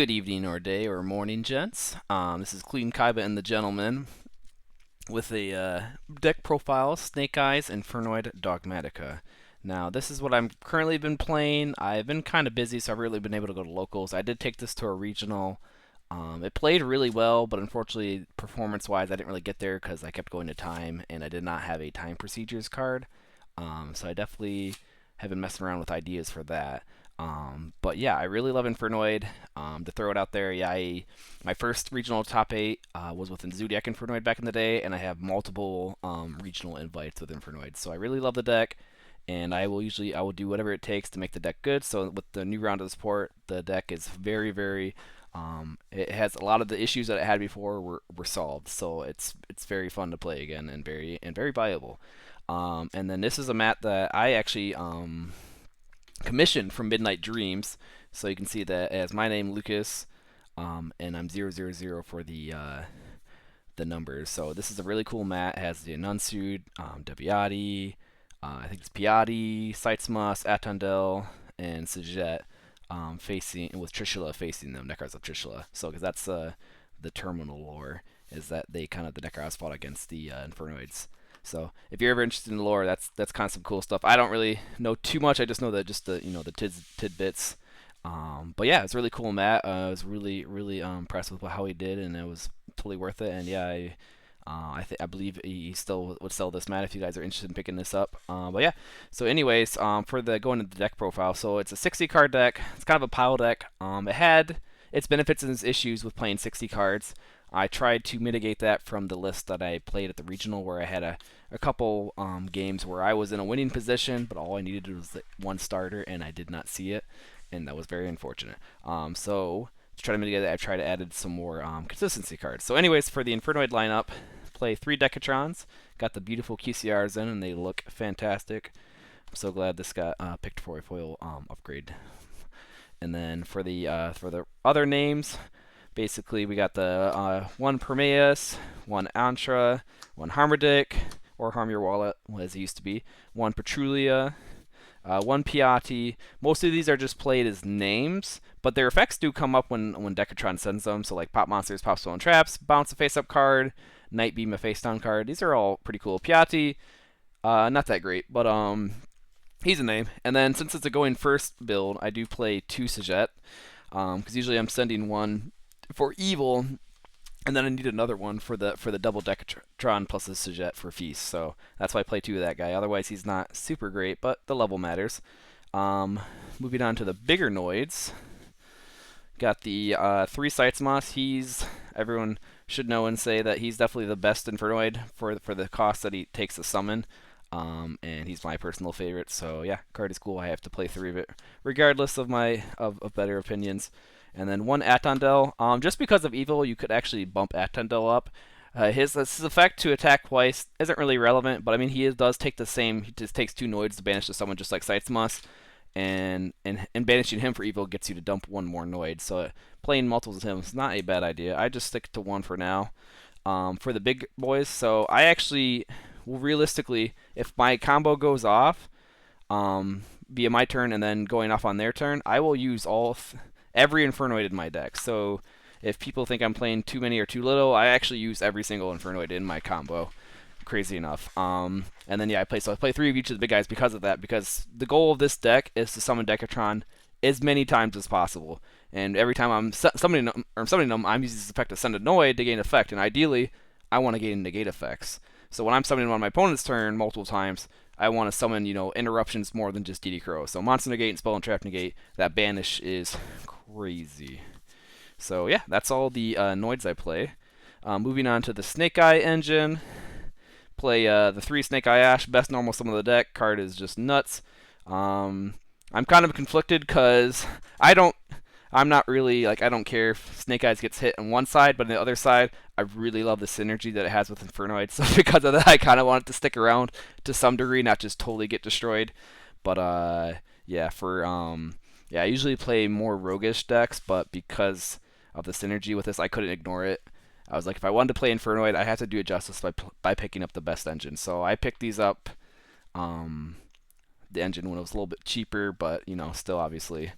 Good evening or day or morning, gents. This is Clean Kaiba and the Gentleman with a deck profile, Snake Eyes, Infernoid Dogmatika. Now, this is what I'm currently been playing. I've been kind of busy, so I've really been able to go to locals. I did take this to a regional. It played really well, but unfortunately, performance-wise, I didn't really get there because I kept going to time, and I did not have a time procedures card. So I definitely have been messing around with ideas for that. But yeah, I really love Infernoid. To throw it out there, yeah, my first regional top 8 was with Zodiac Infernoid back in the day, and I have multiple regional invites with Infernoid. So I really love the deck, and I will do whatever it takes to make the deck good. So with the new round of support, the deck is very. It has a lot of the issues that it had before were solved. So it's very fun to play again and very viable. And then this is a mat that I actually commissioned from Midnight Dreams. So you can see that as my name Lucas, and I'm 000 for the numbers. So this is a really cool mat. It has the Anunsued, Debiati, I think it's Piatti, Seitzmas, Atandel, and Sajet facing, with Trishula facing them, Necrars of Trishula. So because that's the terminal lore, is that the Necrars fought against the Infernoids. So if you're ever interested in the lore, that's kind of some cool stuff. I don't really know too much. I just know that the tidbits. But yeah, it's really cool, Matt. I was really impressed with how he did, and it was totally worth it. And yeah, I believe he still would sell this mat if you guys are interested in picking this up. But yeah, so anyways, for the going into the deck profile, so it's a 60 card deck. It's kind of a pile deck. It had its benefits and its issues with playing 60 cards. I tried to mitigate that from the list that I played at the regional, where I had a couple games where I was in a winning position, but all I needed was one starter, and I did not see it, and that was very unfortunate. So to try to mitigate that, I've tried to add some more consistency cards. So anyways, for the Infernoid lineup, play 3 Decatrons. Got the beautiful QCRs in, and they look fantastic. I'm so glad this got picked for a foil upgrade. And then for the other names, basically we got the one Permeus, one Antra, one Harmadic, or Harm Your Wallet, as it used to be, one Petrulia, one Piatti. Most of these are just played as names, but their effects do come up when Decatron sends them. So like Pop Monsters, Pop Stolen Traps, Bounce a face-up card, Night Beam a face-down card. These are all pretty cool. Piatti, not that great, but he's a name. And then since it's a going first build, I do play 2 Sajet, because usually I'm sending one for evil, and then I need another one for the double Decatron plus a Sajet for feast. So that's why I play 2 of that guy. Otherwise, he's not super great, but the level matters. Moving on to the bigger Noids. Got the 3 Seitzmas. Everyone should know and say that he's definitely the best Infernoid for the cost that he takes to summon. And he's my personal favorite. So yeah, card is cool. I have to play 3 of it, regardless of my better opinions. And then 1 Atandel. Just because of evil, you could actually bump Atandel up. His effect to attack twice isn't really relevant, but I mean he does take the same. He just takes 2 Noids to banish to someone, just like Seitzmas, and banishing him for evil gets you to dump 1 more Noid. So playing multiples of him is not a bad idea. I just stick to 1 for now. For the big boys, so I actually will realistically, if my combo goes off, via my turn and then going off on their turn, I will use every Infernoid in my deck. So if people think I'm playing too many or too little, I actually use every single Infernoid in my combo. Crazy enough. And then yeah, I play 3 of each of the big guys because of that. Because the goal of this deck is to summon Decatron as many times as possible. And every time I'm summoning them, I'm using this effect to send a Noid to gain effect. And ideally, I want to gain negate effects. So when I'm summoning on my opponent's turn multiple times, I want to summon, interruptions more than just DD Crow. So Monster Negate and Spell and Trap Negate, that banish is crazy. So yeah, that's all the Noids I play. Moving on to the Snake Eye engine. Play the 3 Snake Eye Ash, best normal summon of the deck. Card is just nuts. I'm kind of conflicted because I'm not really, I don't care if Snake Eyes gets hit on one side, but on the other side, I really love the synergy that it has with Infernoid. So because of that, I kind of want it to stick around to some degree, not just totally get destroyed. But yeah, I usually play more roguish decks, but because of the synergy with this, I couldn't ignore it. I was like, if I wanted to play Infernoid, I had to do it justice by picking up the best engine. So I picked these up, the engine when it was a little bit cheaper, but still obviously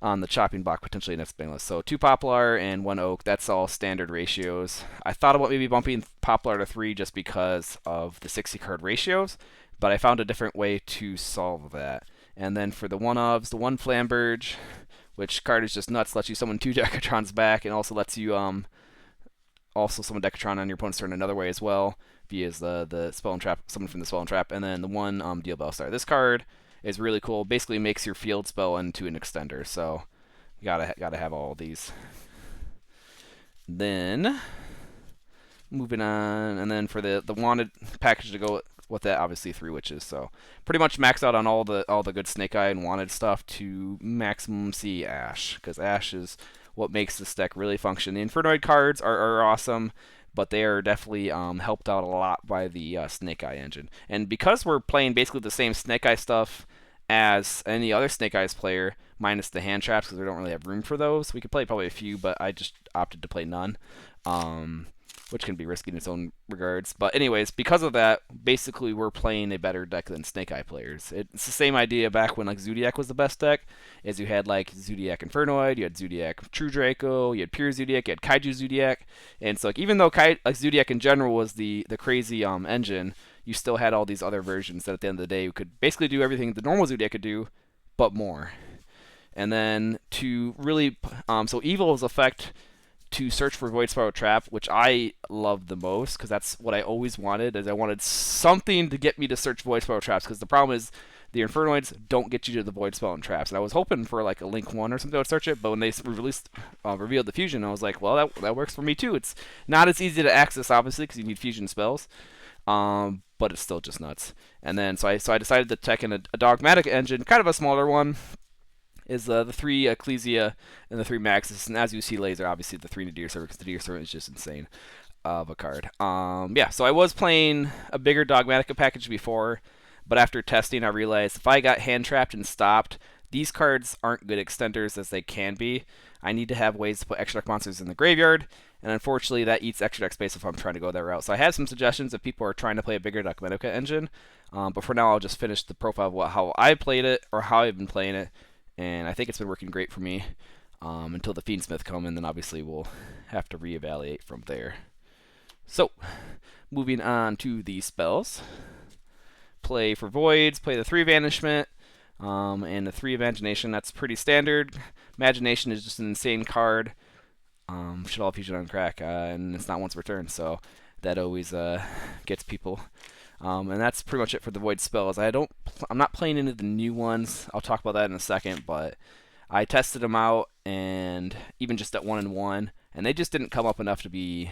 on the chopping block, potentially next bangless. So 2 poplar and 1 oak, that's all standard ratios. I thought about maybe bumping poplar to 3 just because of the 60 card ratios, but I found a different way to solve that. And then for the 1-ofs, the 1 Flamberge, which card is just nuts, lets you summon 2 Decatrons back, and also lets you also summon Decatron on your opponent's turn another way as well, via the Spell and Trap, summon from the Spell and Trap, and then the 1 Deal Bellstar. This card is really cool. Basically makes your field spell into an extender, so you gotta have all these. Then moving on, and then for the wanted package to go with that, obviously 3 witches. So pretty much maxed out on all the good Snake Eye and wanted stuff to maximum C Ash, because Ash is what makes this deck really function. The Infernoid cards are awesome, but they are definitely helped out a lot by the Snake Eye engine. And because we're playing basically the same Snake Eye stuff as any other Snake Eyes player, minus the hand traps, because we don't really have room for those. We could play probably a few, but I just opted to play none, which can be risky in its own regards. But anyways, because of that, basically we're playing a better deck than Snake Eye players. It's the same idea back when like Zodiac was the best deck, as you had like Zodiac Infernoid, you had Zodiac True Draco, you had Pure Zodiac, you had Kaiju Zodiac, and so like even though Zodiac in general was the crazy engine, you still had all these other versions that at the end of the day could basically do everything the normal Zodiac could do, but more. And then to really, so Evil's effect to search for Void Spiral Trap, which I love the most, because that's what I always wanted, is I wanted something to get me to search Void Spiral Traps, because the problem is the Infernoids don't get you to the Void Spell and Traps. And I was hoping for like a Link 1 or something to search it, but when they revealed the Fusion, I was like, well, that works for me too. It's not as easy to access, obviously, because you need Fusion spells. But it's still just nuts. And then so I decided to tech in a Dogmatika engine, kind of a smaller one, is the 3 Ecclesia and the 3 Maxis, and as you see later, obviously the 3 Nadir Servant, because the Nadir Servant is just insane of a card. Yeah, so I was playing a bigger Dogmatika package before, but after testing I realized if I got hand trapped and stopped, these cards aren't good extenders as they can be. I need to have ways to put extra deck monsters in the graveyard, and unfortunately that eats extra deck space if I'm trying to go that route. So I have some suggestions if people are trying to play a bigger Dogmatika engine, but for now I'll just finish the profile of how I played it, or how I've been playing it, and I think it's been working great for me until the Fiendsmith come, and then obviously we'll have to reevaluate from there. So, moving on to the spells. Play for Voids, play the 3 Vanishment, and the 3 Imagination. That's pretty standard. Imagination is just an insane card. Should all fusion on crack, and it's not once per turn, so that always gets people. And that's pretty much it for the Void spells. I'm not playing into the new ones. I'll talk about that in a second, but I tested them out, and even just at 1-1, and they just didn't come up enough to be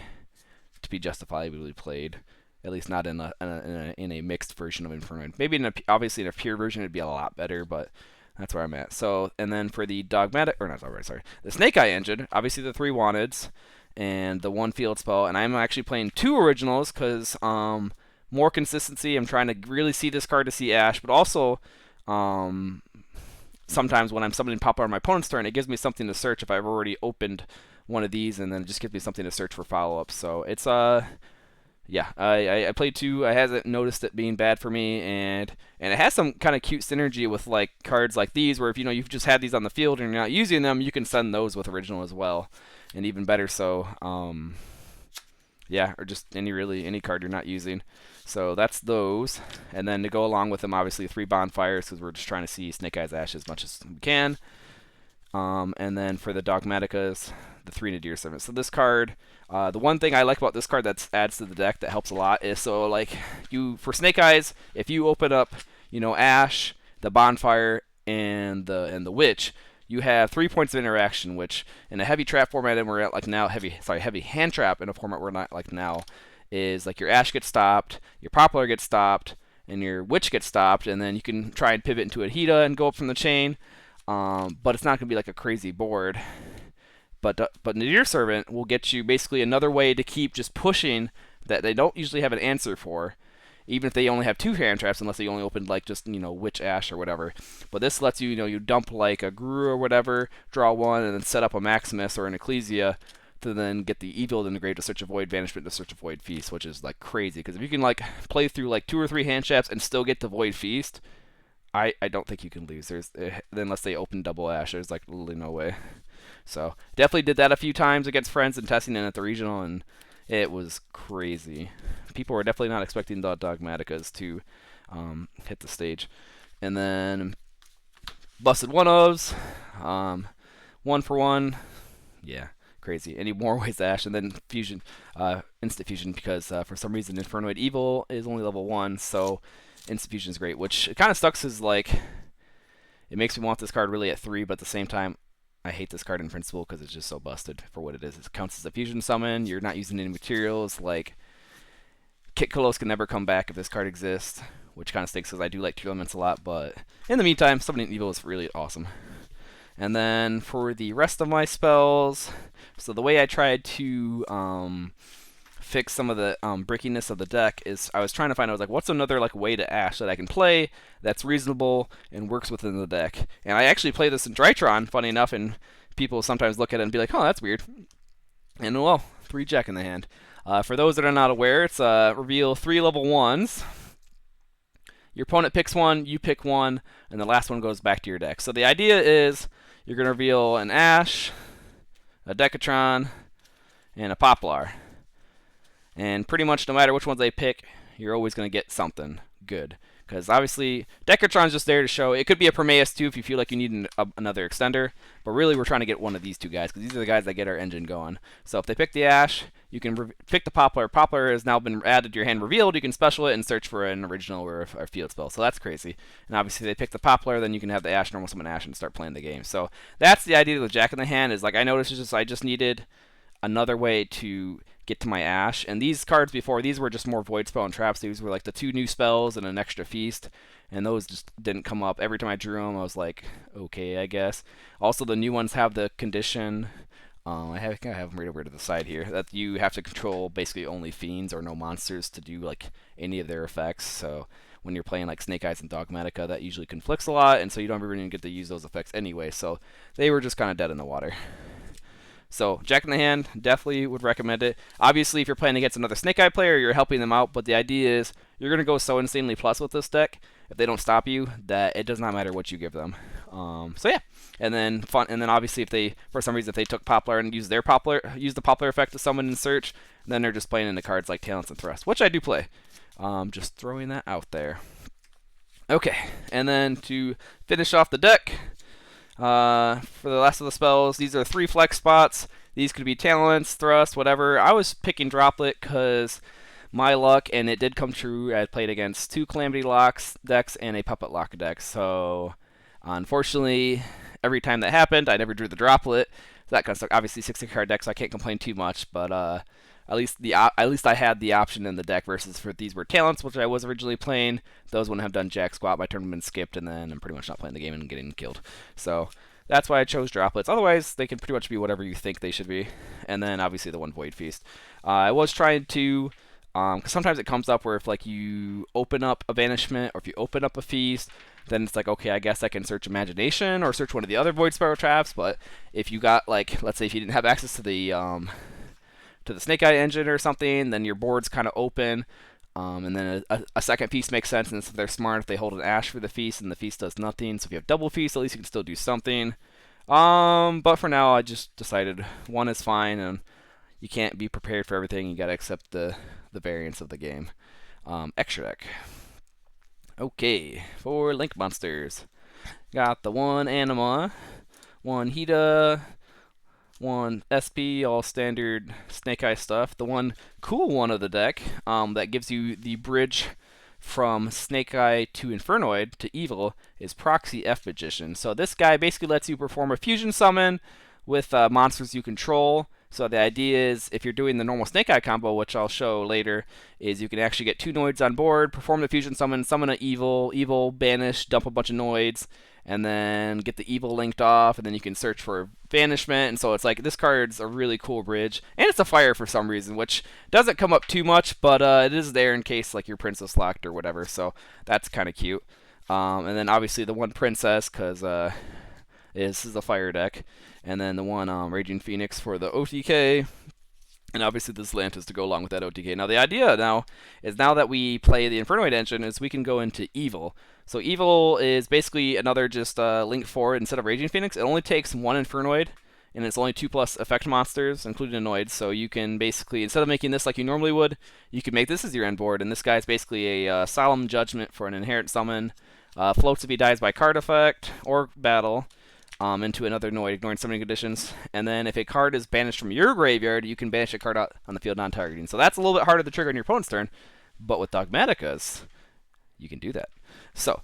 justifiably played. At least not in a mixed version of Infernoid. Maybe obviously in a pure version it'd be a lot better, but that's where I'm at. So, and then for the the Snake Eye engine, obviously the 3 wanteds and the 1 field spell, and I'm actually playing 2 originals because more consistency. I'm trying to really see this card to see Ash, but also sometimes when I'm summoning Pop on my opponent's turn, it gives me something to search if I've already opened one of these, and then it just gives me something to search for follow-ups. So it's yeah, I played 2. I hasn't noticed it being bad for me, and it has some kind of cute synergy with like cards like these, where if you've just had these on the field and you're not using them, you can send those with original as well, and even better so. Yeah, or just any card you're not using. So that's those, and then to go along with them, obviously 3 bonfires, because we're just trying to see Snake Eyes Ash as much as we can. And then for the Dogmatikas, the 3 Nadir Servant. So this card, the one thing I like about this card that adds to the deck that helps a lot is, so like for Snake Eyes, if you open up, Ash, the Bonfire, and the Witch, you have 3 points of interaction, which in a heavy trap format, and we're at like now heavy hand trap in a format we're not like now, is like your Ash gets stopped, your Poplar gets stopped, and your Witch gets stopped, and then you can try and pivot into a Hida and go up from the chain. But it's not going to be like a crazy board. But Nadir Servant will get you basically another way to keep just pushing that they don't usually have an answer for, even if they only have 2 hand traps, unless they only opened like just Witch Ash or whatever. But this lets you you dump like a Guru or whatever, draw 1, and then set up a Maximus or an Ecclesia to then get the Evil in the grave to search a Void Banishment to search a Void Feast, which is like crazy, because if you can like play through like 2 or 3 hand traps and still get the Void Feast, I don't think you can lose. Unless they open double ash, there's like literally no way. So definitely did that a few times against friends and testing it at the regional, and it was crazy. People were definitely not expecting the Dogmatikas to hit the stage. And then busted one ofs, 1-for-1. Yeah, crazy. Any more ways to ash, and then fusion, instant fusion, because for some reason Infernoid Evil is only level 1, so instant fusion is great. Which it kind of sucks, is like it makes me want this card really at 3, but at the same time, I hate this card in principle because it's just so busted for what it is. It counts as a fusion summon. You're not using any materials. Like, Kit Kolos can never come back if this card exists, which kind of stinks because I do like Two Elements a lot. But in the meantime, Summoning Evil is really awesome. And then for the rest of my spells, so the way I tried to fix some of the brickiness of the deck is I was trying to find, I was like, what's another like way to ash that I can play that's reasonable and works within the deck. And I actually play this in Drytron, funny enough, and people sometimes look at it and be like, oh, that's weird. And well, 3 Jack in the hand. For those that are not aware, it's reveal 3 level 1s. Your opponent picks one, you pick one, and the last one goes back to your deck. So the idea is you're going to reveal an Ash, a Decatron, and a Poplar. And pretty much no matter which ones they pick, you're always going to get something good. Because obviously, Decatron's just there to show. It could be a Prometheus too if you feel like you need another extender. But really, we're trying to get one of these 2 guys, because these are the guys that get our engine going. So if they pick the Ash, you can pick the Poplar. Poplar has now been added to your hand revealed. You can special it and search for an original or a field spell. So that's crazy. And obviously, if they pick the Poplar, then you can have the Ash, normal summon Ash, and start playing the game. So that's the idea with Jack in the Hand, is like I noticed I just needed another way to get to my Ash. And these cards before, these were just more Void Spell and Traps. These were like the 2 new spells and an extra feast. And those just didn't come up. Every time I drew them, I was like, okay, I guess. Also, the new ones have the condition. I have them right over to the side here, that you have to control basically only fiends or no monsters to do like any of their effects. So when you're playing like Snake Eyes and Dogmatika, that usually conflicts a lot, and so you don't even get to use those effects anyway. So they were just kind of dead in the water. So Jack in the Hand, definitely would recommend it. Obviously, if you're playing against another Snake Eye player, you're helping them out, but the idea is you're going to go so insanely plus with this deck, if they don't stop you, that it does not matter what you give them. So yeah, and then obviously if they, for some reason, if they took Poplar and used the Poplar effect to summon and search, then they're just playing into cards like Talents and Thrust, which I do play. Just throwing that out there. Okay, and then to finish off the deck, for the last of the spells, these are 3 flex spots. These could be Talents, Thrust, whatever. I was picking Droplet because my luck, and it did come true. I played against 2 Calamity Locks decks and a Puppet Lock deck. So, unfortunately, every time that happened, I never drew the Droplet. So that kind of stuff. Obviously, 60-card deck, so I can't complain too much. But at least I had the option in the deck. Versus for these were Talents, which I was originally playing. Those wouldn't have done jack squat. My turn would have been skipped, and then I'm pretty much not playing the game and getting killed. So that's why I chose Droplets. Otherwise, they can pretty much be whatever you think they should be. And then obviously the 1 Void Feast. I was trying to, because sometimes it comes up where if like you open up a Banishment or if you open up a Feast, then it's like, okay, I guess I can search Imagination or search one of the other Void Spiral Traps. But if you got like, let's say if you didn't have access to the Snake Eye engine or something, then your board's kind of open. And then a second feast makes sense, and if they're smart, if they hold an Ash for the feast, and the feast does nothing. So if you have double feast, at least you can still do something. But for now, I just decided 1 is fine, and you can't be prepared for everything. You gotta accept the variance of the game. Extra deck. Okay, for Link Monsters. Got the 1 Anima, 1 Hida, 1 SP, all standard Snake Eye stuff. The 1 cool one of the deck that gives you the bridge from Snake Eye to Infernoid to Evil is Proxy F Magician. So this guy basically lets you perform a fusion summon with monsters you control. So the idea is, if you're doing the normal Snake Eye combo, which I'll show later, is you can actually get 2 Noids on board, perform the fusion summon, summon an Evil, banish, dump a bunch of Noids, and then get the Evil linked off, and then you can search for Banishment. And so it's like, this card's a really cool bridge, and it's a fire for some reason, which doesn't come up too much, but it is there in case like you're Princess locked or whatever. So that's kind of cute. And then obviously the 1 Princess, because this is a fire deck. And then the 1 Raging Phoenix for the OTK. And obviously this Lantis to go along with that OTK. Now the idea now is, now that we play the Infernoid engine, is we can go into Evil. So Evil is basically another just Link 4 instead of Raging Phoenix. It only takes 1 Infernoid, and it's only 2+ effect monsters, including Anoid. So you can basically, instead of making this like you normally would, you can make this as your end board. And this guy's basically a Solemn Judgment for an inherent summon. Floats if he dies by card effect or battle. Into another Noid, ignoring summoning conditions. And then if a card is banished from your graveyard, you can banish a card out on the field non-targeting. So that's a little bit harder to trigger on your opponent's turn, but with Dogmatikas, you can do that. So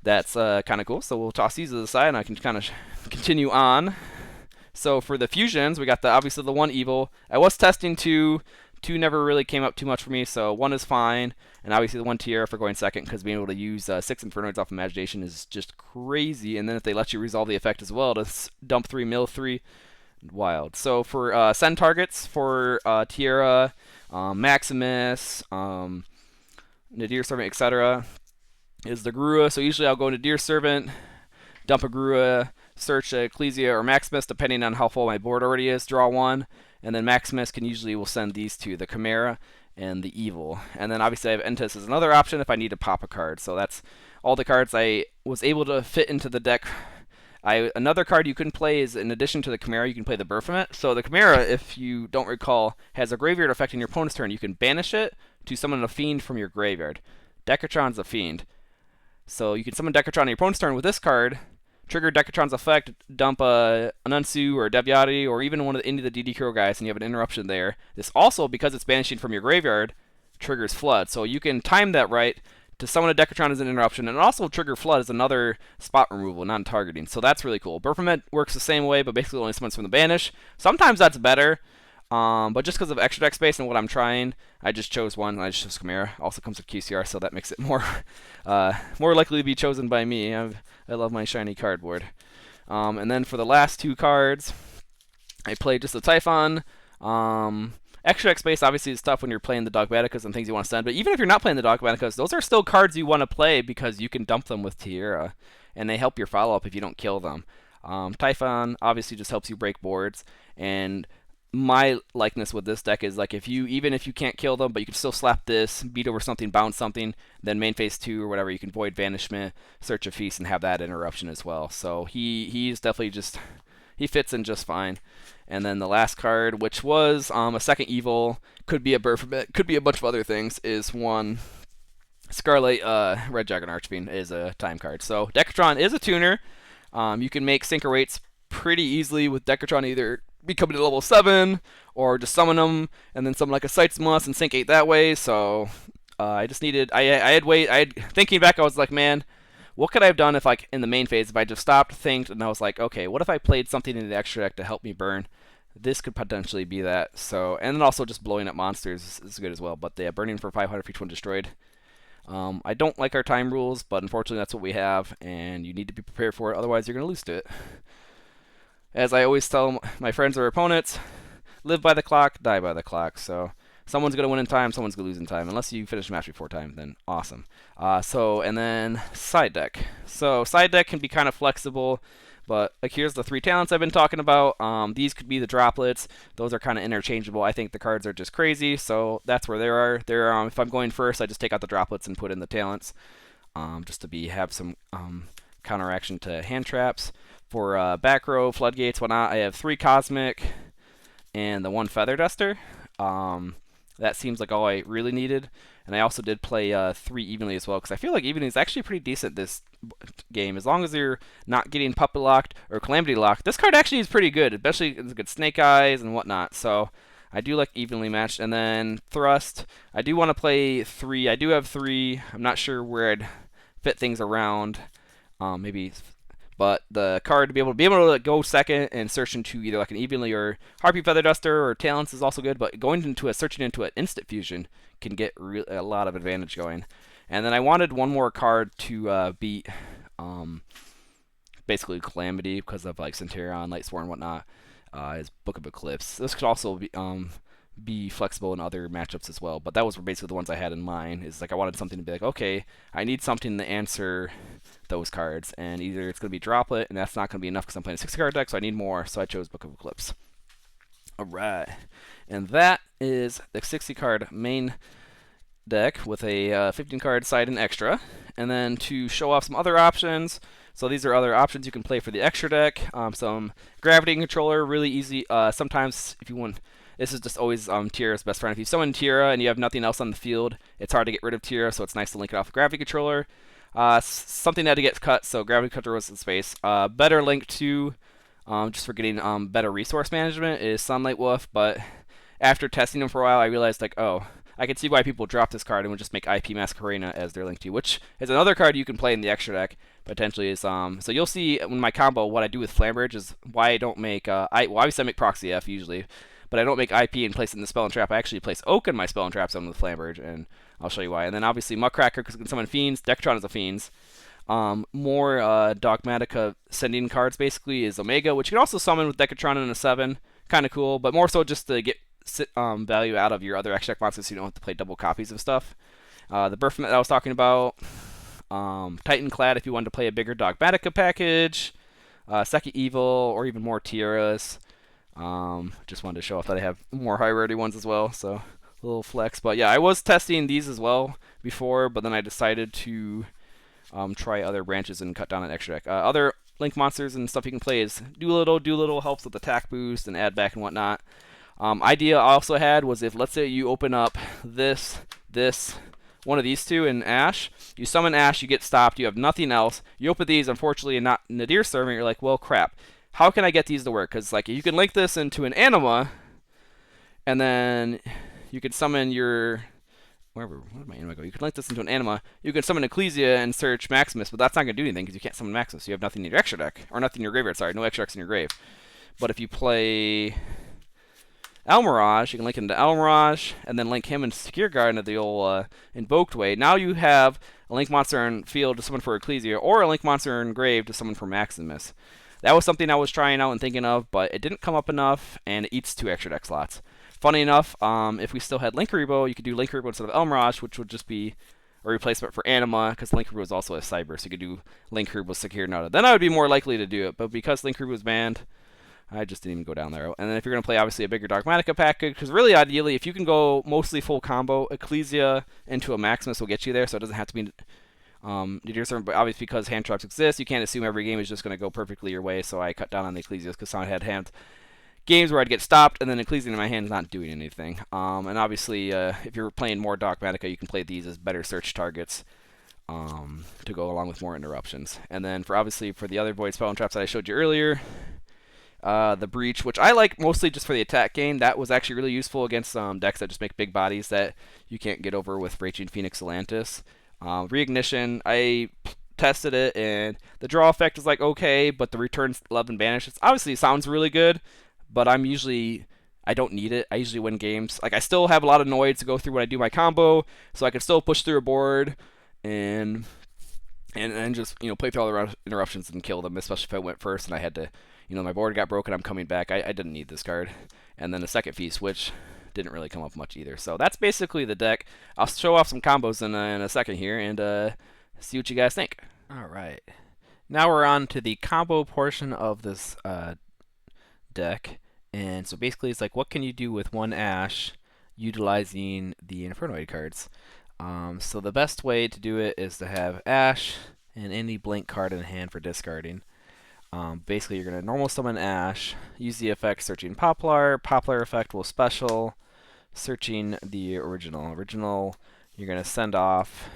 that's kind of cool. So we'll toss these to the side, and I can kind of continue on. So for the fusions, we got obviously the 1 Evil. I was testing 2. 2 never really came up too much for me, so 1 is fine. And obviously the 1 Tiara for going second, because being able to use 6 Infernoids off Imagination is just crazy. And then if they let you resolve the effect as well, to dump 3, mill 3, wild. So for send targets for Tiara, Maximus, Nadir Servant, etc., is the Grua. So usually I'll go Nadir Servant, dump a Grua, search Ecclesia or Maximus, depending on how full my board already is, draw 1. And then Maximus will send these two, the Chimera and the Evil. And then obviously I have Entis as another option if I need to pop a card. So that's all the cards I was able to fit into the deck. Another card you can play is, in addition to the Chimera, you can play the Baphomet. So the Chimera, if you don't recall, has a graveyard effect in your opponent's turn. You can banish it to summon a Fiend from your graveyard. Decatron's a Fiend. So you can summon Decatron on your opponent's turn with this card, trigger Decatron's effect, dump an Anunsu or a Devyati or even any of the DD Hero guys, and you have an interruption there. This also, because it's banishing from your graveyard, triggers Flood. So you can time that right to summon a Decatron as an interruption, and also trigger Flood as another spot removal, non-targeting. So that's really cool. Baphomet works the same way, but basically only summons from the banish. Sometimes that's better, but just because of extra deck space and what I'm trying, I just chose one. I just chose Chimera. Also comes with QCR, so that makes it more likely to be chosen by me. I love my shiny cardboard. And then for the last 2 cards, I played just a Typhon. Extra deck space obviously is tough when you're playing the Dogmatikas and things you want to send, but even if you're not playing the Dogmatikas, those are still cards you want to play because you can dump them with Tiara, and they help your follow-up if you don't kill them. Typhon obviously just helps you break boards, and my likeness with this deck is like even if you can't kill them, but you can still slap this, beat over something, bounce something, then main phase 2 or whatever, you can void Vanishment, search a feast, and have that interruption as well. So he's definitely he fits in just fine. And then the last card, which was a second Evil, could be a Baphomet, could be a bunch of other things, is one Scarlet Red Dragon Archfiend is a time card. So Decatron is a tuner. You can make Synchro Weights pretty easily with Decatron, either becoming a level 7 or just summon them and then summon like a Sights Must and sync 8 that way. So I just needed, thinking back, I was like, man, what could I have done if, like, in the main phase, if I just stopped, thinked, and I was like, okay, what if I played something in the extra deck to help me burn? This could potentially be that. So, and then also just blowing up monsters is good as well. But yeah, burning for 500 for each one destroyed. I don't like our time rules, but unfortunately that's what we have, and you need to be prepared for it, otherwise you're going to lose to it. As I always tell my friends or opponents, live by the clock, die by the clock. So someone's going to win in time, someone's going to lose in time. Unless you finish the match before time, then awesome. And then side deck. So side deck can be kind of flexible, but like here's the 3 talents I've been talking about. These could be the droplets. Those are kind of interchangeable. I think the cards are just crazy, so that's where they are. If I'm going first, I just take out the droplets and put in the talents, just to have some counteraction to hand traps. For back row, floodgates, whatnot, I have 3 cosmic and the 1 feather duster. That seems like all I really needed. And I also did play 3 evenly as well, because I feel like evenly is actually pretty decent this game. As long as you're not getting puppet locked or calamity locked, this card actually is pretty good, especially it's good Snake Eyes and whatnot. So I do like evenly matched. And then thrust, I do want to play 3. I do have 3. I'm not sure where I'd fit things around. Maybe. But the card to be able to go second and search into either like an evenly or Harpy Feather Duster or Talents is also good. But searching into an instant fusion can get a lot of advantage going. And then I wanted one more card to beat basically Calamity because of like Centurion, Lightsworn, and whatnot. Is Book of Eclipse. This could also be flexible in other matchups as well. But that was basically the ones I had in mind. Is like I wanted something to be like, okay, I need something to answer those cards, and either it's going to be Droplet, and that's not going to be enough because I'm playing a 60-card deck, so I need more, so I chose Book of Eclipse. Alright, and that is the 60-card main deck with a 15 card side and extra. And then to show off some other options, so these are other options you can play for the extra deck. Some gravity controller, really easy. Sometimes if you want, this is just always Tierra's best friend. If you summon Tierra and you have nothing else on the field, it's hard to get rid of Tierra, so it's nice to link it off the gravity controller. Something that had to get cut, so gravity controller was in space. Better link to, just for getting better resource management, is Sunlight Wolf, but after testing them for a while, I realized, like, oh, I can see why people drop this card and would just make IP Masquerena as their link to, which is another card you can play in the extra deck, potentially. Is So you'll see in my combo what I do with Flambridge is why I don't make, well, obviously I make Proxy F usually, but I don't make IP and place it in the Spell and Trap. I actually place Oak in my Spell and Trap zone with Flambridge, and I'll show you why. And then obviously Muckracker, because it can summon Fiends. Decatron is a Fiends. More Dogmatika sending cards basically is Omega, which you can also summon with Decatron in a 7. Kind of cool, but more so just to get value out of your other extra deck monsters so you don't have to play double copies of stuff. The Burfnet that I was talking about. Titanclad if you wanted to play a bigger Dogmatika package. Second Evil, or even more Tierras. Just wanted to show off that I have more high rarity ones as well, so a little flex. But yeah, I was testing these as well before, but then I decided to try other branches and cut down an extra deck. Other Link monsters and stuff you can play is Doolittle. Doolittle helps with attack boost and add back and whatnot. Idea I also had was if, let's say, you open up this, one of these two in Ash, you summon Ash, you get stopped, you have nothing else, you open these, unfortunately, and not Nadir serving, you're like, well, crap. How can I get these to work? Because, like, you can link this into an Anima, and then you can summon your... where did my Anima go? You can link this into an Anima. You can summon Ecclesia and search Maximus, but that's not going to do anything because you can't summon Maximus. You have nothing in your extra deck. Or nothing in your graveyard, sorry. No extra decks in your grave. But if you play Elmirage, you can link him to Elmirage, and then link him and Secure Guard into the old Invoked way. Now you have a Link monster in field to summon for Ecclesia, or a Link monster in grave to summon for Maximus. That was something I was trying out and thinking of, but it didn't come up enough, and it eats 2 extra deck slots. Funny enough, if we still had Linkuriboh, you could do Linkuriboh instead of Elmirage, which would just be a replacement for Anima, because Linkuriboh is also a Cyber, so you could do Linkuriboh Secure Nada. Then I would be more likely to do it, but because Linkuriboh is banned, I just didn't even go down there. And then if you're going to play, obviously, a bigger Dogmatika package, because really, ideally, if you can go mostly full combo, Ecclesia into a Maximus will get you there, so it doesn't have to be but obviously because hand traps exist, you can't assume every game is just going to go perfectly your way, so I cut down on the Ecclesias, because I had games where I'd get stopped, and then Ecclesia in my hand is not doing anything. And obviously, if you're playing more Dogmatika, you can play these as better search targets to go along with more interruptions. And then for the other Void Spell and Traps that I showed you earlier, the Breach, which I like mostly just for the attack game, that was actually really useful against decks that just make big bodies that you can't get over with Raging Phoenix Atlantis. Reignition, I tested it, and the draw effect is like okay, but the return 11 banish, obviously sounds really good, but I don't need it. I usually win games. Like, I still have a lot of noise to go through when I do my combo, so I can still push through a board and just, play through all the interruptions and kill them, especially if I went first and I had to, my board got broken, I'm coming back. I didn't need this card. And then the second fee switch didn't really come up much either. So that's basically the deck. I'll show off some combos in a second here and see what you guys think. All right. Now we're on to the combo portion of this deck. And so basically it's like, what can you do with one Ash utilizing the Infernoid cards? So the best way to do it is to have Ash and any blank card in hand for discarding. Basically, you're going to normal summon Ash, use the effect searching Poplar. Poplar effect will special, searching the original. You're going to send off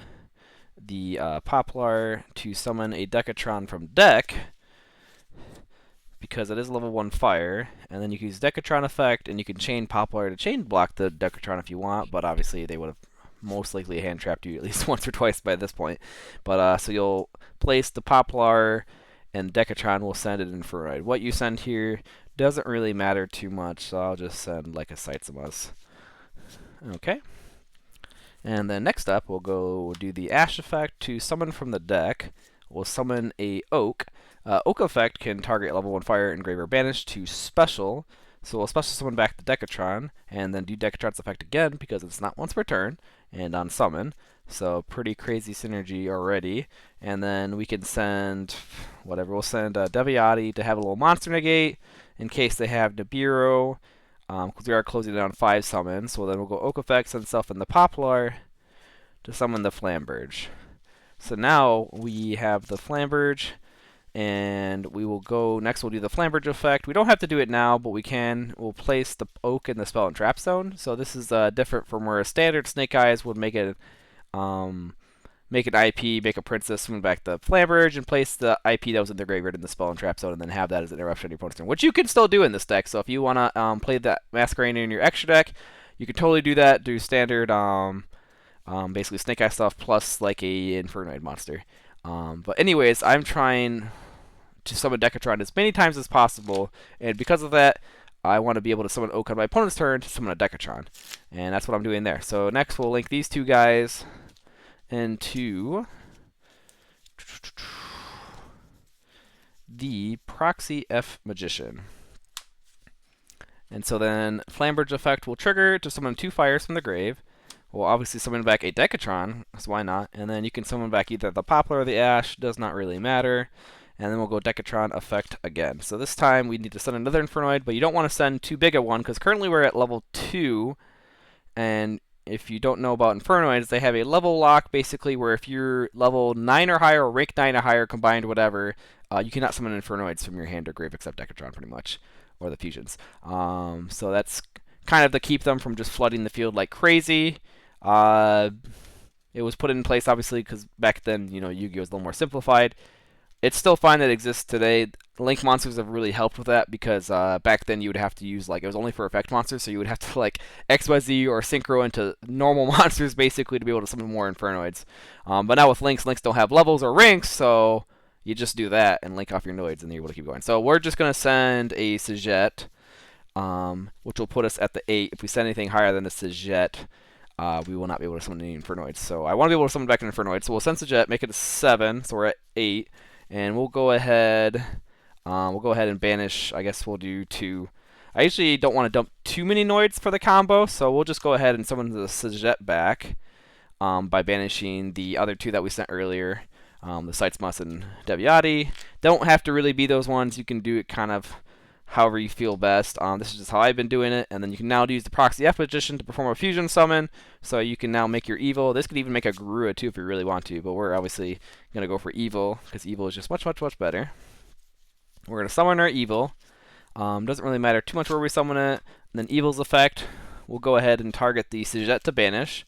the Poplar to summon a Decatron from deck, because it is level 1 fire, and then you can use Decatron effect, and you can chain Poplar to chain block the Decatron if you want, but obviously they would have most likely hand trapped you at least once or twice by this point. But so you'll place the Poplar, and Decatron will send it in Infernoid. What you send here doesn't really matter too much, so I'll just send like a Saitsumas. Okay. And then next up, we'll go do the Ash effect to summon from the deck. We'll summon a Oak. Oak effect can target level 1 fire, engrave, or banish to special. So we'll special summon back the Decatron, and then do Decatron's effect again, because it's not once per turn, and on summon. So pretty crazy synergy already. And then we can send whatever. We'll send Deviati to have a little monster negate in case they have Nibiru, because we are closing down 5 summons. So then we'll go Oak effect, send self in the Poplar, to summon the Flamberge. So now we have the Flamberge, and we will go next. We'll do the Flamberge effect. We don't have to do it now, but we can. We'll place the Oak in the Spell and Trap Zone. So this is different from where a standard Snake Eyes would make it. Make an IP, make a princess, swing back the Flamberge, and place the IP that was in the graveyard in the Spell and Trap Zone, and then have that as an interruption on your opponent's turn, which you can still do in this deck. So if you want to play that Masquerade in your extra deck, you can totally do that. Do standard, basically Snake Eye stuff plus like a Infernoid monster. But anyways, I'm trying to summon Decatron as many times as possible, and because of that, I want to be able to summon Oak on my opponent's turn to summon a Decatron, and that's what I'm doing there. So next we'll link these two guys into the Proxy F Magician. And so then Flamberge effect will trigger to summon 2 fires from the grave. We'll obviously summon back a Decatron, so why not? And then you can summon back either the Poplar or the Ash, does not really matter. And then we'll go Decatron effect again. So this time we need to send another Infernoid, but you don't want to send too big a one, because currently we're at level 2, and if you don't know about Infernoids, they have a level lock, basically, where if you're level 9 or higher, or rank 9 or higher, combined whatever, you cannot summon Infernoids from your hand or grave except Decatron, pretty much, or the fusions. So that's kind of to keep them from just flooding the field like crazy. It was put in place, obviously, because back then, Yu-Gi-Oh! Was a little more simplified. It's still fine that it exists today. Link monsters have really helped with that, because back then you would have to use, it was only for effect monsters, so you would have to, XYZ or Synchro into normal monsters, basically, to be able to summon more Infernoids. But now with Links don't have levels or ranks, so you just do that and link off your Noids, and you're able to keep going. So we're just going to send a Sajet, which will put us at the 8. If we send anything higher than a Sajet, we will not be able to summon any Infernoids. So I want to be able to summon back an Infernoid, so we'll send Sajet, make it a 7, so we're at 8. And we'll go ahead and banish. I guess we'll do 2. I usually don't want to dump too many Noids for the combo, so we'll just go ahead and summon the Sajet back by banishing the other 2 that we sent earlier, the Sightsmus and Deviati. Don't have to really be those ones. You can do it kind of however you feel best. This is just how I've been doing it. And then you can now use the Proxy F Magician to perform a fusion summon. So you can now make your Evil. This could even make a Garua too if you really want to. But we're obviously going to go for Evil, because Evil is just much, much, much better. We're going to summon our Evil. Doesn't really matter too much where we summon it. And then Evil's effect, we'll go ahead and target the Sajet to banish,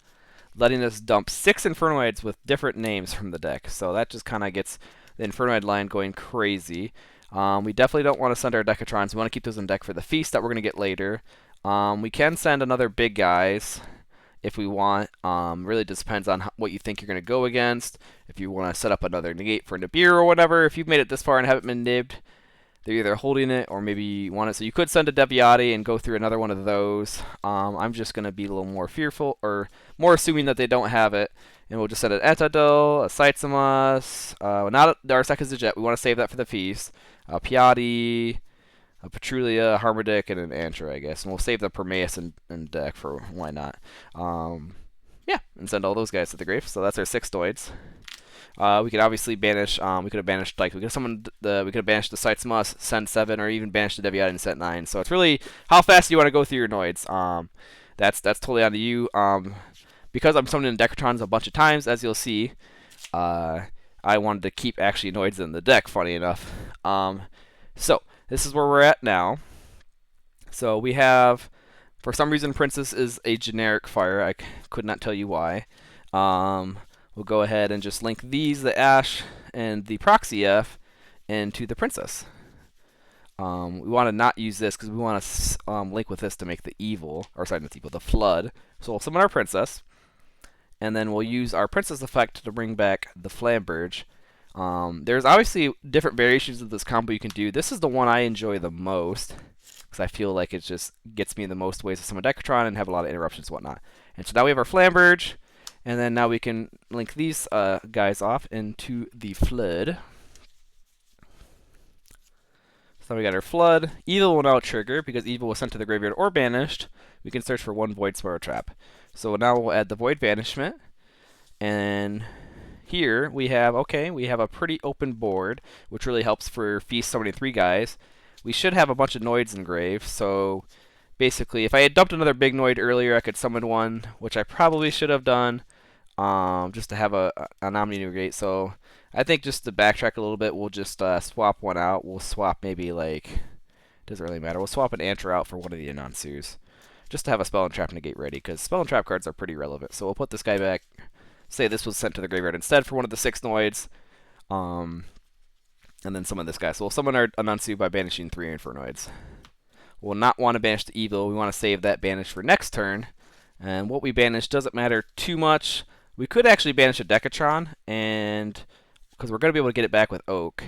letting us dump 6 Infernoids with different names from the deck. So that just kind of gets the Infernoid line going crazy. We definitely don't want to send our Decatrons. We want to keep those in deck for the feast that we're going to get later. We can send another big guys if we want. Really just depends on what you think you're going to go against. If you want to set up another negate for Nadir or whatever, if you've made it this far and haven't been nibbed, they're either holding it or maybe you want it. So you could send a Deviati and go through another one of those. I'm just going to be a little more fearful, or more assuming that they don't have it. And we'll just send an Etadil, a Sightsamus, not our second Sajet. We want to save that for the feast. A Piatti, a Petrulia, a Harmodic, and an Antra, I guess. And we'll save the Prometheus in deck for why not. Yeah, and send all those guys to the grave. So that's our 6 Noids. We could obviously banish. We could have banished we could have banished the Sightsmus, send 7, or even banished the Deviati and sent 9. So it's really how fast you want to go through your Noids. That's totally on to you. Because I'm summoning Decatrons a bunch of times, as you'll see, I wanted to keep actually Noids in the deck, funny enough. So this is where we're at now. So we have, for some reason, Princess is a generic fire. I could not tell you why. We'll go ahead and just link these, the Ash and the Proxy F, into the Princess. We want to not use this because we want to link with this to make the Evil, or sorry, not Evil, the Flood. So we'll summon our Princess, and then we'll use our Princess effect to bring back the Flamberge. There's obviously different variations of this combo you can do. This is the one I enjoy the most, because I feel like it just gets me the most ways to summon Decatron and have a lot of interruptions and whatnot. And so now we have our Flamberge, and then now we can link these guys off into the Flood. So we got our Flood. Evil will now trigger, because Evil was sent to the graveyard or banished. We can search for 1 Void Spore Trap. So now we'll add the Void Banishment, and here we have a pretty open board, which really helps for Feast summoning 3 guys. We should have a bunch of Noids in grave, so basically if I had dumped another big Noid earlier, I could summon 1, which I probably should have done. just to have an Omni negate. So I think just to backtrack a little bit, we'll just swap one out. We'll swap maybe like, doesn't really matter. We'll swap an Answer out for one of the Anansus, just to have a Spell and Trap negate ready, because Spell and Trap cards are pretty relevant. So we'll put this guy back. Say this was sent to the graveyard instead for one of the 6 Noids, and then summon this guy. So we'll summon our Anansu by banishing 3 Infernoids. We'll not want to banish the Evil. We want to save that banish for next turn. And what we banish doesn't matter too much. We could actually banish a Decatron, and because we're going to be able to get it back with Oak.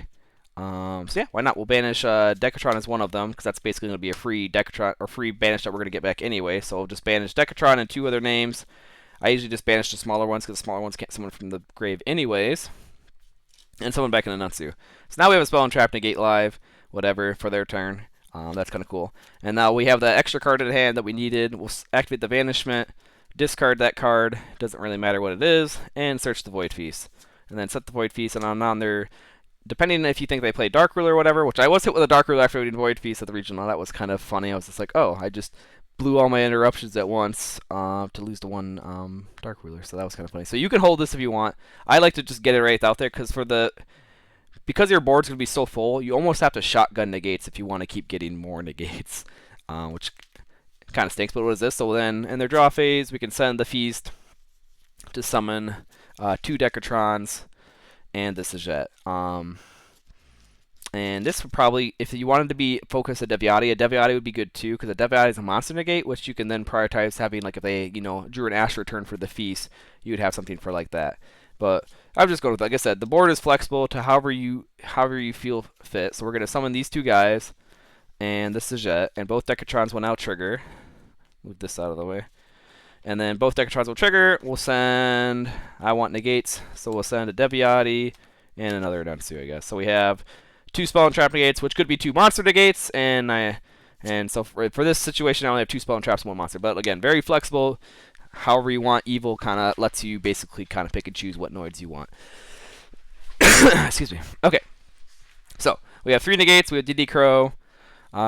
So yeah, why not? We'll banish Decatron as one of them, because that's basically going to be a free Decatron or free banish that we're going to get back anyway. So we'll just banish Decatron and 2 other names. I usually just banish the smaller ones because the smaller ones can't summon from the grave anyways. And summon back in Anansu. So now we have a Spell and Trap negate live, whatever, for their turn. That's kind of cool. And now we have the extra card in hand that we needed. We'll activate the Banishment, discard that card, doesn't really matter what it is, and search the Void Feast. And then set the Void Feast, and on their, depending if you think they play Dark Ruler or whatever, which I was hit with a Dark Ruler after we did Void Feast at the regional. That was kind of funny. I was just like, oh, I just blew all my interruptions at once to lose to one Dark Ruler. So that was kind of funny. So you can hold this if you want. I like to just get it right out there, because your board's going to be so full, you almost have to shotgun negates if you want to keep getting more negates, which kind of stinks. But what is this? So then, in their draw phase, we can send the Feast to summon 2 Decatrons and this is it. And this would probably, if you wanted to be focused a Deviati would be good too, because a Deviati is a monster negate, which you can then prioritize having, like if they, drew an Ash return for the Feast, you would have something for like that. But I'm just going with, like I said, the board is flexible to however you feel fit. So we're going to summon these 2 guys, and this is it, and both Decatrons will now trigger. Move this out of the way. And then both Decatrons will trigger. We'll send, I want negates, so we'll send a Deviati and another Anansu, I guess. So we have 2 Spell and Trap negates, which could be 2 monster negates, and so for this situation, I only have 2 Spell and Traps and 1 monster. But again, very flexible. However you want, Evil kind of lets you basically kind of pick and choose what noids you want. Excuse me. Okay. So we have 3 negates. We have DD Crow.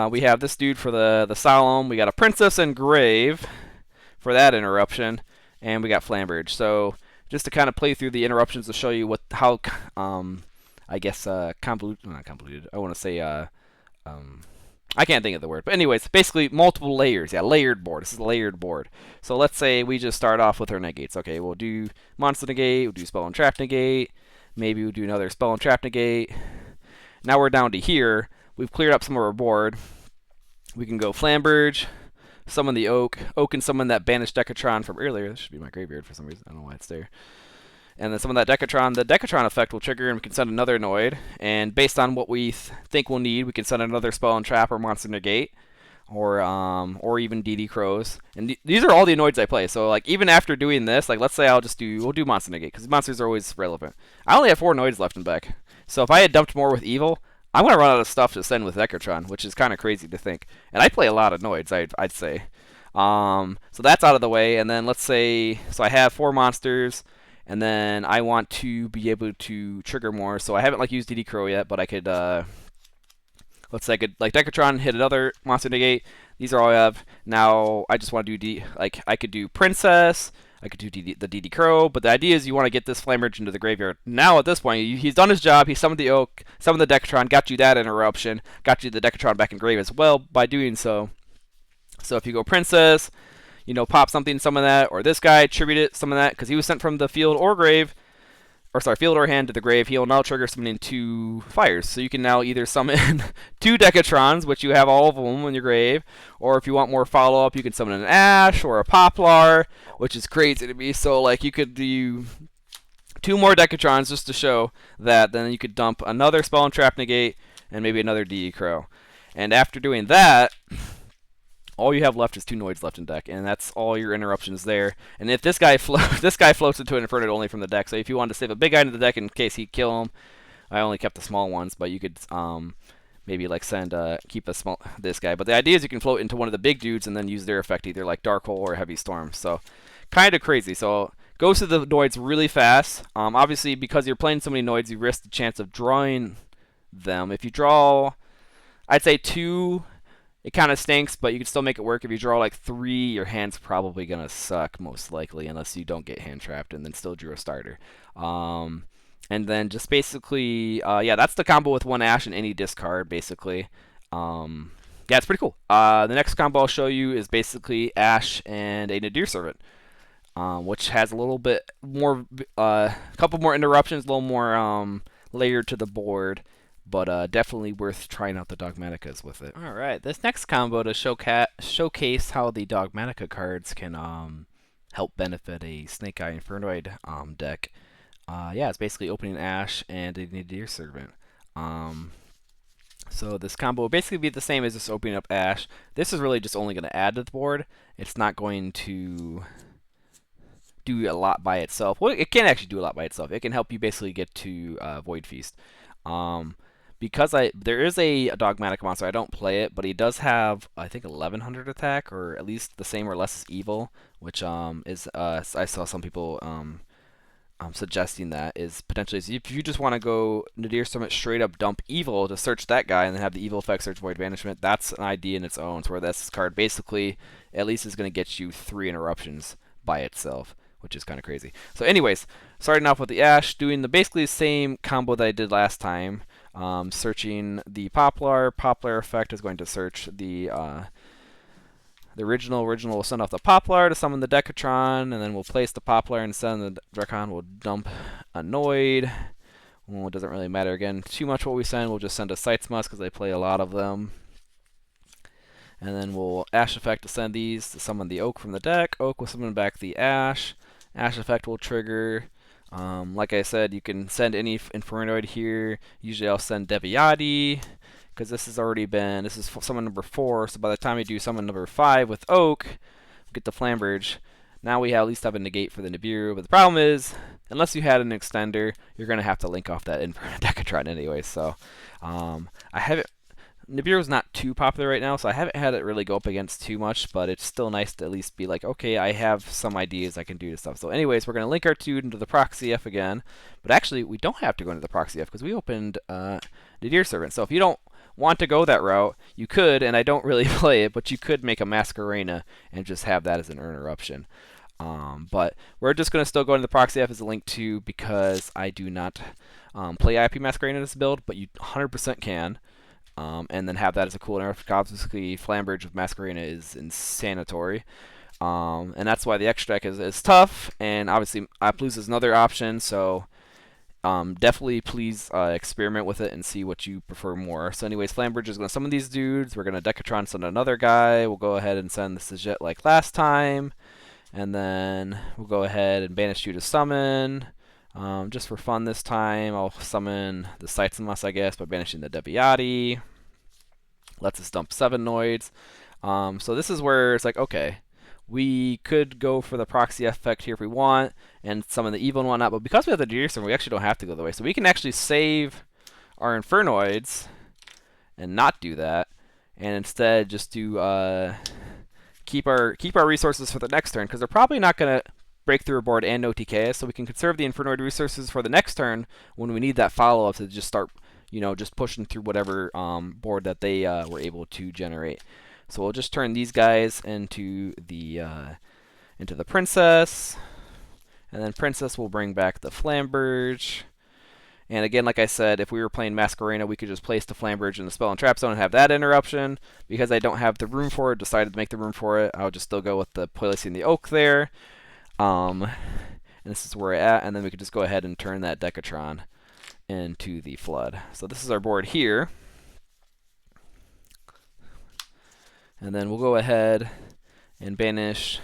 We have this dude for the Solemn. We got a Princess and Grave for that interruption, and we got Flamberge. So just to kind of play through the interruptions to show you how I guess convoluted. Not convoluted. I want to say I can't think of the word. But anyways, basically multiple layers. Yeah, layered board. This is a layered board. So let's say we just start off with our negates. Okay, we'll do Monster Negate, we'll do Spell and Trap Negate, maybe we'll do another Spell and Trap Negate. Now we're down to here. We've cleared up some of our board. We can go Flamberge, summon the Oak. Oak can summon that banished Decatron from earlier. This should be my graveyard for some reason. I don't know why it's there. And then summon that Decatron. The Decatron effect will trigger, and we can send another Noid. And based on what we think we'll need, we can send another Spell and Trap or Monster Negate, or even DD Crows. And these are all the Noids I play. So like even after doing this, like let's say we'll do Monster Negate because monsters are always relevant. I only have 4 Noids left in back. So if I had dumped more with Evil, I'm gonna run out of stuff to send with Decatron, which is kind of crazy to think. And I play a lot of Noids, I'd say. So that's out of the way. And then let's say, so I have 4 monsters. And then I want to be able to trigger more. So I haven't used DD Crow yet, but I could, let's say I could, Decatron, hit another Monster Negate. These are all I have. Now I just want to do, I could do Princess, I could do the DD Crow, but the idea is you want to get this Flamberge into the graveyard. Now at this point, he's done his job. He summoned the Oak, summoned the Decatron, got you that interruption, got you the Decatron back in grave as well by doing so. So if you go Princess, pop something, summon that, or this guy, tribute it, summon that, because he was sent from the field or grave, field or hand to the grave. He'll now trigger summoning 2 fires. So you can now either summon 2 Decatrons, which you have all of them in your grave, or if you want more follow-up, you can summon an Ash or a Poplar, which is crazy to me. So you could do 2 more Decatrons just to show that. Then you could dump another Spell and Trap Negate and maybe another DD Crow. And after doing that, all you have left is 2 Noids left in deck, and that's all your interruptions there. And if this guy floats into an Infernoid only from the deck, so if you wanted to save a big guy into the deck in case he'd kill him, I only kept the small ones, but you could maybe send keep this guy. But the idea is you can float into one of the big dudes and then use their effect either Dark Hole or Heavy Storm. So kind of crazy. So goes to the Noids really fast. Obviously, because you're playing so many Noids, you risk the chance of drawing them. If you draw, I'd say 2 It kind of stinks, but you can still make it work. If you draw like 3, your hand's probably gonna suck most likely, unless you don't get hand trapped and then still drew a starter. Um, and then just basically, yeah, that's the combo with 1 Ash and any discard, basically. Yeah, it's pretty cool. The next combo I'll show you is basically Ash and a Nadir Servant, which has a little bit more, a couple more interruptions, a little more layered to the board, but definitely worth trying out the Dogmatikas with it. All right, this next combo to showcase how the Dogmatika cards can help benefit a Snake Eye Infernoid deck. Yeah, it's basically opening Ash and a Nadir Servant. So this combo will basically be the same as just opening up Ash. This is really just only going to add to the board. It's not going to do a lot by itself. Well, it can actually do a lot by itself. It can help you basically get to Void Feast. Because there is a Dogmatic monster, I don't play it, but he does have, I think, 1100 attack, or at least the same or less as evil, which is I saw some people suggesting that is potentially, if you just want to go Nadir Summit straight up dump evil to search that guy and then have the evil effect search Void Banishment, that's an idea in its own. So where this card basically at least is going to get you 3 interruptions by itself, which is kind of crazy. So anyways, starting off with the Ash, doing the basically the same combo that I did last time. Searching the Poplar. Poplar effect is going to search the original will send off the Poplar to summon the Decatron, and then we'll place the Poplar and send the Decatron. We'll dump Annoyed. Well, it doesn't really matter again too much what we send. We'll just send a Sights Must because they play a lot of them. And then we'll Ash effect to send these to summon the Oak from the deck. Oak will summon back the Ash. Ash effect will trigger. Like I said, you can send any Infernoid here. Usually I'll send Deviati, because this is summon number 4, so by the time we do summon number 5 with Oak, get the Flamberge, now we at least have a negate for the Nibiru. But the problem is, unless you had an extender, you're going to have to link off that Inferno Decatron anyway. So I haven't. Nibiru is not too popular right now, so I haven't had it really go up against too much, but it's still nice to at least be like, okay, I have some ideas I can do to stuff. So anyways, we're going to link our 2 into the Proxy F again, but actually we don't have to go into the Proxy F because we opened Nadir Servant. So if you don't want to go that route, you could, and I don't really play it, but you could make a Masquerena and just have that as an interruption. But we're just going to still go into the Proxy F as a link 2 because I do not play IP Masquerena in this build, but you 100% can. And then have that as a cool nerf. Obviously, Flamberge with Masquerena is insanitory. And that's why the extra deck is tough. And obviously, Appaloosa is another option. So definitely please experiment with it and see what you prefer more. So anyways, Flamberge is going to summon these dudes. We're going to Decatron send another guy. We'll go ahead and send the Sajet like last time. And then we'll go ahead and banish you to summon. Just for fun this time, I'll summon the Sights Must, I guess, by banishing the Deviati. Lets us dump 7 Noids. So this is where it's like, okay, we could go for the Proxy effect here if we want, and summon the evil and whatnot, but because we have the Deerson, we actually don't have to go the way. So we can actually save our Infernoids and not do that, and instead just do keep our resources for the next turn, because they're probably not going to break through a board and no TKS, so we can conserve the Infernoid resources for the next turn when we need that follow-up to just start, just pushing through whatever board that they were able to generate. So we'll just turn these guys into the Princess, and then Princess will bring back the Flamberge. And again, like I said, if we were playing Masquerena, we could just place the Flamberge in the Spell and Trap Zone and have that interruption. Because I don't have the room for it, decided to make the room for it, I'll just still go with the placing the Oak there. And this is where we're at, and then we could just go ahead and turn that Decatron into the Flood. So this is our board here. And then we'll go ahead and banish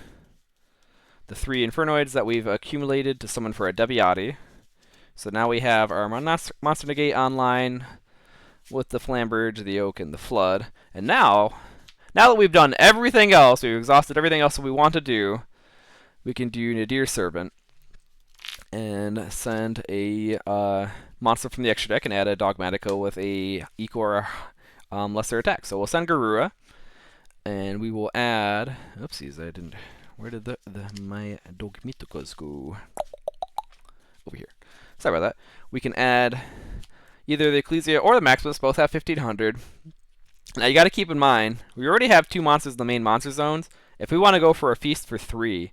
the 3 Infernoids that we've accumulated to summon for a Deviati. So now we have our Monster Negate online with the Flamberge, the Oak, and the Flood. And now that we've done everything else, we've exhausted everything else that we want to do, we can do Nadir Servant and send a monster from the extra deck and add a Dogmatika with a equal or lesser attack. So we'll send Garura, and we will add. Oopsies, I didn't. Where did my Dogmatikas go? Over here. Sorry about that. We can add either the Ecclesia or the Maximus. Both have 1500. Now you got to keep in mind, we already have 2 monsters in the main monster zones. If we want to go for a feast for 3,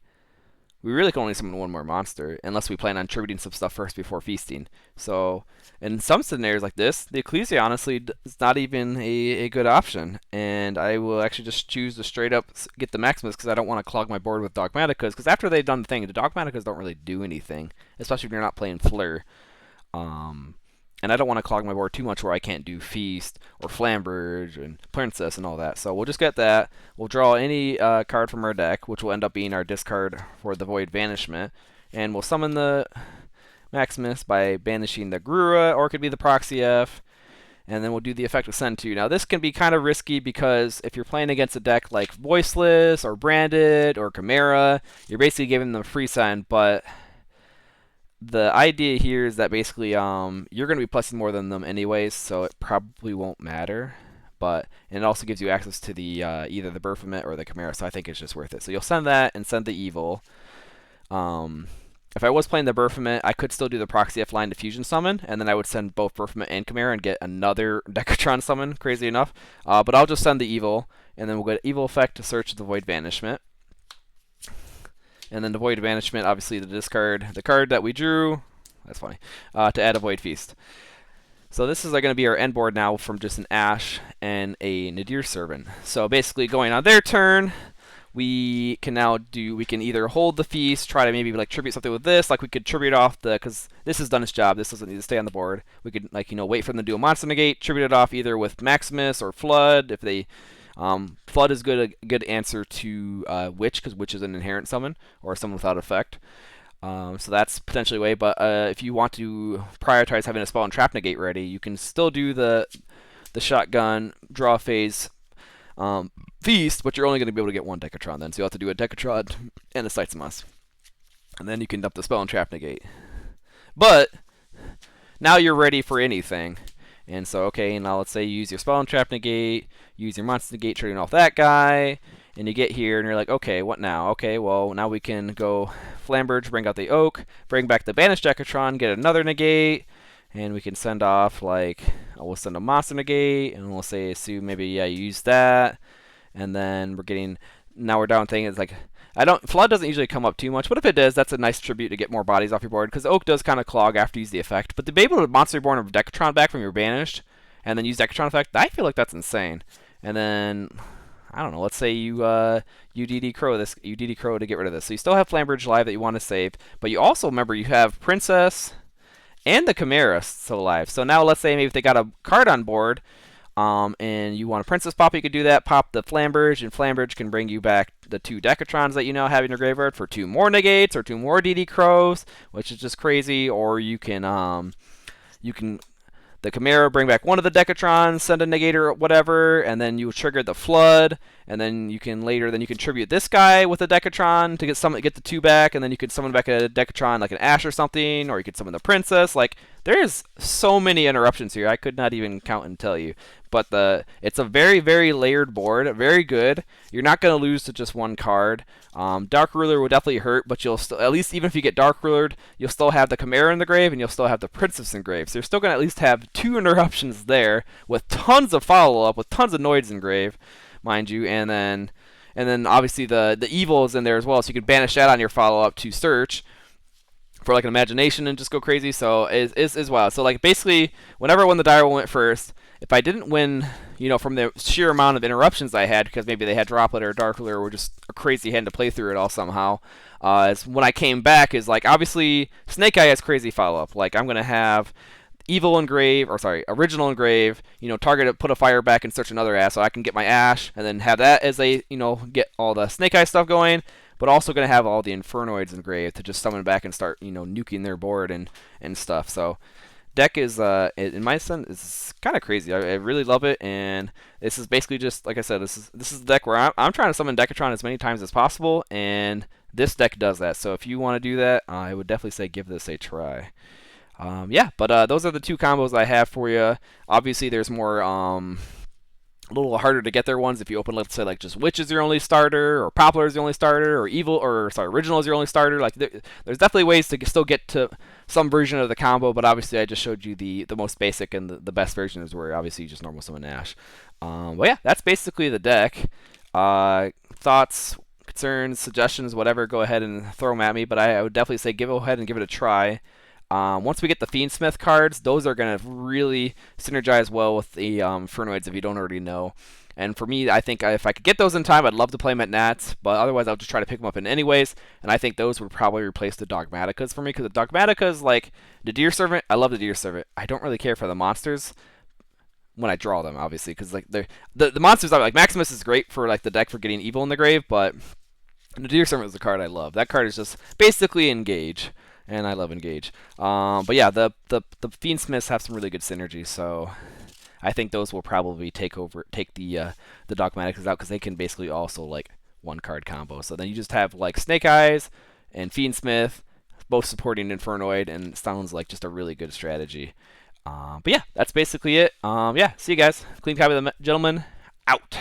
we really can only summon 1 more monster, unless we plan on tributing some stuff first before feasting. So, in some scenarios like this, the Ecclesia honestly is not even a good option. And I will actually just choose to straight up get the Maximus because I don't want to clog my board with Dogmaticas. Because after they've done the thing, the Dogmaticas don't really do anything, especially if you're not playing Fleur. And I don't want to clog my board too much where I can't do Feast or Flamberge and Princess and all that. So we'll just get that. We'll draw any card from our deck, which will end up being our discard for the Void Banishment. And we'll summon the Maximus by banishing the Grura, or it could be the Proxy F. And then we'll do the effect of Send To. Now this can be kind of risky because if you're playing against a deck like Voiceless or Branded or Chimera, you're basically giving them a free send, but the idea here is that basically you're going to be plussing more than them anyways, so it probably won't matter. And it also gives you access to the either the Baphomet or the Chimera, so I think it's just worth it. So you'll send that and send the Evil. If I was playing the Baphomet, I could still do the Proxy F line Diffusion summon, and then I would send both Baphomet and Chimera and get another Decatron summon, crazy enough. But I'll just send the Evil, and then we'll get Evil effect to search the Void Banishment. And then the Void Banishment, obviously the discard the card that we drew, that's funny, to add a Void Feast. So this is going to be our end board now from just an Ash and a Nadir Servant. So basically going on their turn, we can either hold the Feast, try to maybe like tribute something with this, like we could tribute off because this has done its job, this doesn't need to stay on the board. We could wait for them to do a monster negate, tribute it off either with Maximus or Flood if they Flood is a good answer to Witch, because Witch is an inherent summon, or summon without effect. So that's potentially a way, but if you want to prioritize having a spell and trap negate ready, you can still do the shotgun, draw phase, feast, but you're only going to be able to get 1 Decatron then, so you'll have to do a Decatron and a Sights Must. And then you can dump the spell and trap negate. But now you're ready for anything. And so, okay, now let's say you use your spell and trap negate, use your monster negate, trading off that guy, and you get here and you're like, okay, what now? Okay, well, now we can go Flamberge, bring out the Oak, bring back the Banished Decatron, get another negate, and we can send off, we'll send a monster negate, and we'll say, assume maybe, yeah, you use that, and then now we're down thing, it's like, Flood doesn't usually come up too much, but if it does, that's a nice tribute to get more bodies off your board, because Oak does kind of clog after you use the effect. But to be able to Monster Reborn of Decatron back from your Banished, and then use Decatron effect, I feel like that's insane. And then, I don't know, let's say you DD Crow to get rid of this. So you still have Flamberge live that you want to save, but you also, remember, you have Princess and the Chimera still alive. So now let's say maybe if they got a card on board, and you want a Princess pop, you could do that. Pop the Flamberge, and Flamberge can bring you back the 2 Decatrons that you now have in your graveyard for 2 more negates or 2 more DD Crows, which is just crazy. Or you can the Chimera bring back 1 of the Decatrons, send a negate or whatever, and then you trigger the Flood, and then you can tribute this guy with a Decatron to get the 2 back, and then you could summon back a Decatron like an Ash or something, or you could summon the Princess. Like, there's so many interruptions here, I could not even count and tell you. But it's a very, very layered board, very good. You're not going to lose to just 1 card. Dark Ruler will definitely hurt, but you'll still, at least even if you get Dark Rulered, you'll still have the Chimera in the grave, and you'll still have the Princess in grave. So you're still going to at least have 2 interruptions there, with tons of follow-up, with tons of Noids in grave, mind you, and then obviously the Evil is in there as well, so you can banish that on your follow-up to search for like an Imagination and just go crazy. So is wild. So like basically, whenever I won the dire went first, if I didn't win, from the sheer amount of interruptions I had, because maybe they had Droplet or Dark Ruler or just a crazy hand to play through it all somehow, is when I came back is like, obviously, Snake Eye has crazy follow-up. Like, I'm going to have Evil engrave, or sorry, Original engrave, target it, put a fire back and search another Ash, so I can get my Ash, and then have that as a, get all the Snake Eye stuff going, but also going to have all the Infernoids engraved to just summon back and start, nuking their board and stuff. So deck is, in my sense, is kind of crazy. I really love it, and this is basically just, like I said, this is the deck where I'm trying to summon Decatron as many times as possible, and this deck does that. So if you want to do that, I would definitely say give this a try. Yeah, but those are the 2 combos I have for you. Obviously, there's more A little harder to get their ones if you open, let's say, like just Witch is your only starter, or Poplar is your only starter, or Evil, or sorry, Original is your only starter. Like there's definitely ways to still get to some version of the combo, but obviously I just showed you the most basic and the best versions where obviously you just normal summon Ash. But yeah, that's basically the deck. Thoughts, concerns, suggestions, whatever, go ahead and throw them at me. But I would definitely say go ahead and give it a try. Once we get the Fiendsmith cards, those are going to really synergize well with the Infernoids if you don't already know. And for me, I think if I could get those in time, I'd love to play them at Nats, but otherwise I'll just try to pick them up in anyways. And I think those would probably replace the Dogmatikas for me, because the Dogmatikas, like the Deer Servant, I love the Deer Servant. I don't really care for the monsters when I draw them, obviously, because like the monsters are like Maximus is great for like the deck for getting evil in the grave, but the Deer Servant is the card I love. That card is just basically engage, and I love engage. But yeah, the Fiendsmiths have some really good synergy, so I think those will probably take the Dogmatics out, because they can basically also like one card combo. So then you just have like Snake Eyes and Fiendsmith both supporting Infernoid, and it sounds like just a really good strategy. But yeah, that's basically it. Yeah, see you guys. ClipChamp, the gentleman, out.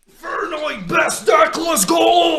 Infernoid best deck, let's go!